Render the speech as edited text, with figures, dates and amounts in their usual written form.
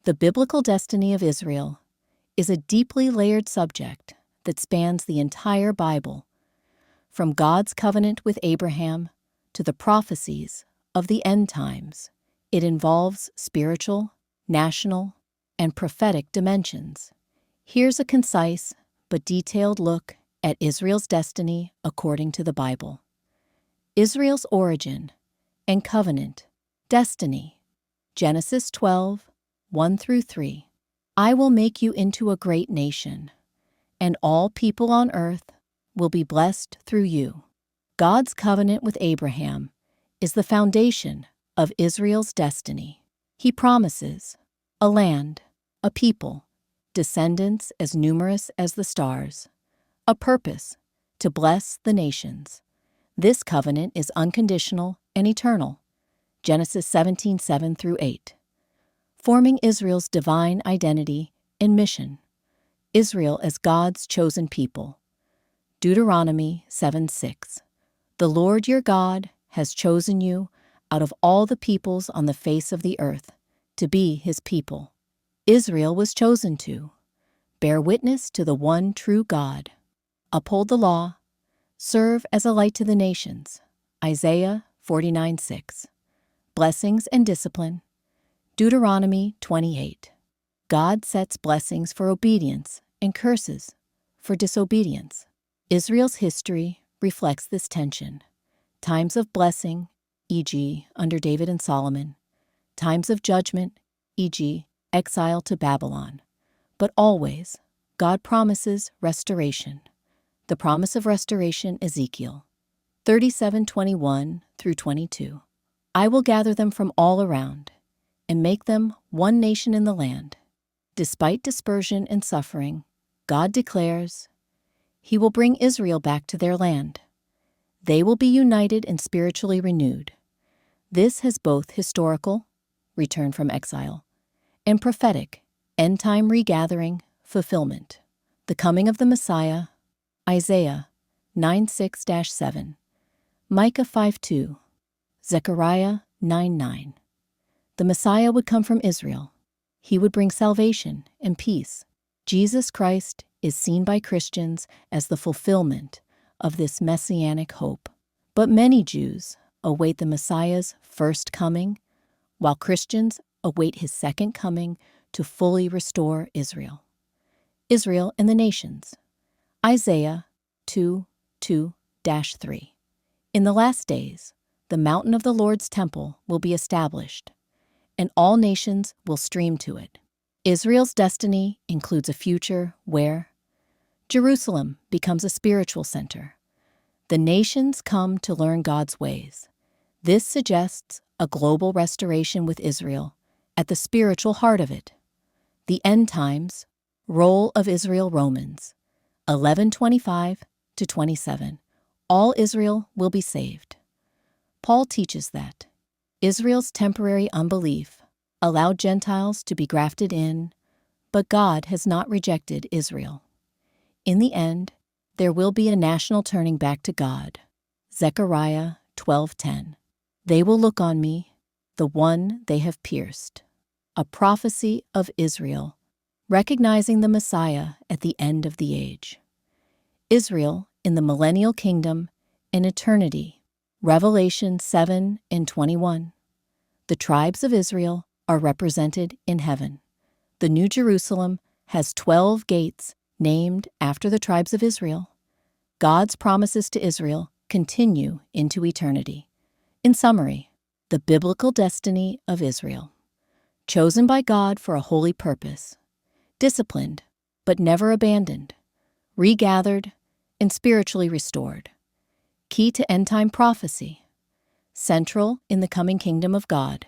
The biblical destiny of Israel is a deeply layered subject that spans the entire Bible, from God's covenant with Abraham to the prophecies of the end times. It involves spiritual, national, and prophetic dimensions. Here's a concise but detailed look at Israel's destiny according to the Bible. Israel's origin and covenant destiny. Genesis 12, 1-3. I will make you into a great nation, and all people on earth will be blessed through you. God's covenant with Abraham is the foundation of Israel's destiny. He promises a land, a people, descendants as numerous as the stars, a purpose to bless the nations. This covenant is unconditional and eternal. Genesis 17, 7-8. Forming Israel's divine identity and mission. Israel as God's chosen people. Deuteronomy 7:6. The Lord your God has chosen you out of all the peoples on the face of the earth to be his people. Israel was chosen to bear witness to the one true God, uphold the law, serve as a light to the nations. Isaiah 49:6. Blessings and discipline. Deuteronomy 28. God sets blessings for obedience and curses for disobedience. Israel's history reflects this tension. Times of blessing, e.g., under David and Solomon. Times of judgment, e.g., exile to Babylon. But always, God promises restoration. The promise of restoration, Ezekiel 37:21-22. I will gather them from all around and make them one nation in the land. Despite dispersion and suffering, God declares he will bring Israel back to their land. They will be united and spiritually renewed. This has both historical, return from exile, and prophetic, end-time regathering, fulfillment. The coming of the Messiah, Isaiah 9:6-7, Micah 5:2, Zechariah 9:9. The Messiah would come from Israel. He would bring salvation and peace. Jesus Christ is seen by Christians as the fulfillment of this messianic hope. But many Jews await the Messiah's first coming, while Christians await his second coming to fully restore Israel. Israel and the nations. Isaiah 2:2-3. In the last days, the mountain of the Lord's temple will be established, and all nations will stream to it. Israel's destiny includes a future where Jerusalem becomes a spiritual center. The nations come to learn God's ways. This suggests a global restoration with Israel at the spiritual heart of it. The end times, role of Israel. Romans 11:25-27. All Israel will be saved. Paul teaches that Israel's temporary unbelief allowed Gentiles to be grafted in, but God has not rejected Israel. In the end, there will be a national turning back to God. Zechariah 12:10. They will look on me, the one they have pierced. A prophecy of Israel, recognizing the Messiah at the end of the age. Israel in the millennial kingdom and eternity. Revelation 7:21. The tribes of Israel are represented in heaven. The New Jerusalem has 12 gates named after the tribes of Israel. God's promises to Israel continue into eternity. In summary, the biblical destiny of Israel. Chosen by God for a holy purpose. Disciplined, but never abandoned. Regathered and spiritually restored. Key to end-time prophecy. Central in the coming kingdom of God.